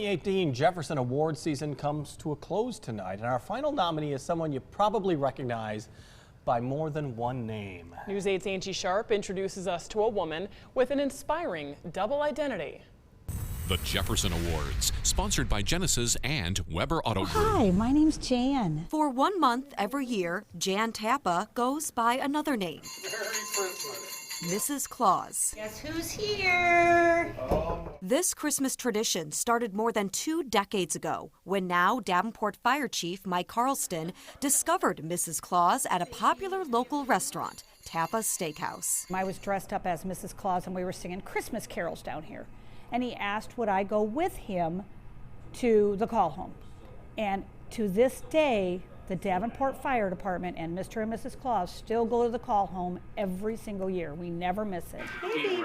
2018 Jefferson Award season comes to a close tonight, and our final nominee is someone you probably recognize by more than one name. News 8's Angie Sharp introduces us to a woman with an inspiring double identity. The Jefferson Awards, sponsored by Genesis and Weber Auto Group. Hi, my name's Jan. For 1 month every year, Jan Tappa goes by another name. Mrs. Claus. Guess who's here? This Christmas tradition started more than 2 decades ago when now Davenport Fire Chief Mike Carlston discovered Mrs. Claus at a popular local restaurant, Tappa Steakhouse. I was dressed up as Mrs. Claus and we were singing Christmas carols down here. And he asked would I go with him to the call home. And to this day, the Davenport Fire Department and Mr. and Mrs. Claus still go to the call home every single year. We never miss it. Hey,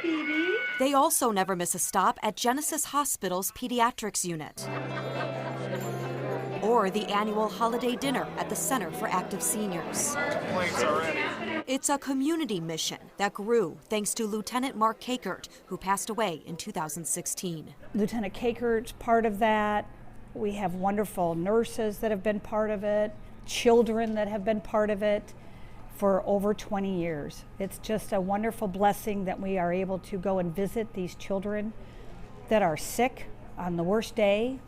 baby. They also never miss a stop at Genesis Hospital's pediatrics unit or the annual holiday dinner at the Center for Active Seniors. It's a community mission that grew thanks to Lieutenant Mark Kakert, who passed away in 2016. Lieutenant Kakert's part of that. We have wonderful nurses that have been part of it, children that have been part of it for over 20 years. It's just a wonderful blessing that we are able to go and visit these children that are sick on the worst day.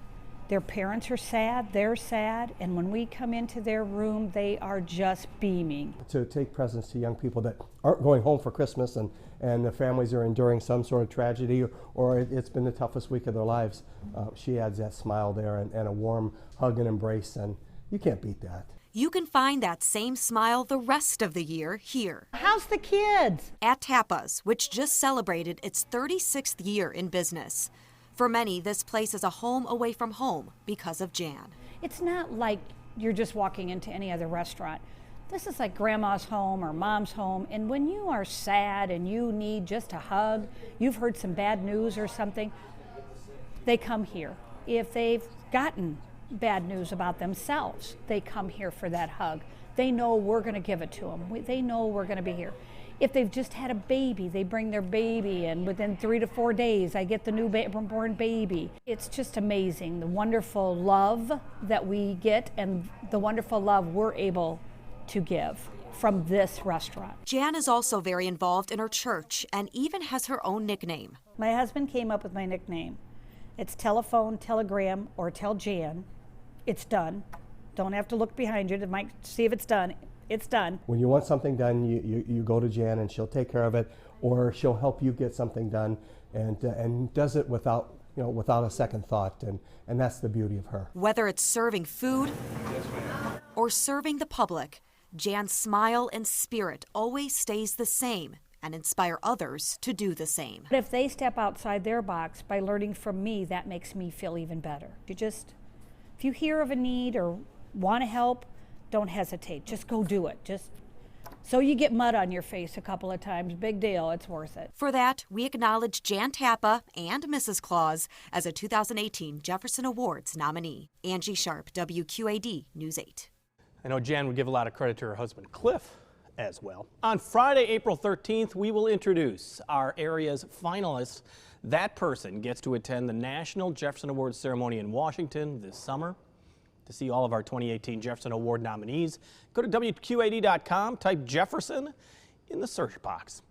Their parents are sad, they're sad, and when we come into their room, they are just beaming. To take presents to young people that aren't going home for Christmas and the families are enduring some sort of tragedy or it's been the toughest week of their lives, she adds that smile there and a warm hug and embrace, and you can't beat that. You can find that same smile the rest of the year here. How's the kids? At Tappa's, which just celebrated its 36th year in business. For many, this place is a home away from home because of Jan. It's not like you're just walking into any other restaurant. This is like grandma's home or mom's home, and when you are sad and you need just a hug, you've heard some bad news or something, they come here. If they've gotten bad news about themselves, they come here for that hug. They know we're going to give it to them. They know we're going to be here. If they've just had a baby, they bring their baby, and within 3 to 4 days, I get the newborn baby. It's just amazing, the wonderful love that we get and the wonderful love we're able to give from this restaurant. Jan is also very involved in her church and even has her own nickname. My husband came up with my nickname. It's telephone, telegram, or tell Jan. It's done. Don't have to look behind you to see if it's done. It's done. When you want something done, you go to Jan and she'll take care of it, or she'll help you get something done, and does it without a second thought, and that's the beauty of her. Whether it's serving food or serving the public, Jan's smile and spirit always stays the same and inspire others to do the same. But if they step outside their box by learning from me, that makes me feel even better. If you hear of a need or want to help, don't hesitate. Just go do it. Just so you get mud on your face a couple of times. Big deal. It's worth it. For that, we acknowledge Jan Tappa and Mrs. Claus as a 2018 Jefferson Awards nominee. Angie Sharp, WQAD News 8. I know Jan would give a lot of credit to her husband Cliff as well. On Friday, April 13th, we will introduce our area's finalists. That person gets to attend the National Jefferson Awards ceremony in Washington this summer. To see all of our 2018 Jefferson Award nominees, go to WQAD.com, type Jefferson in the search box.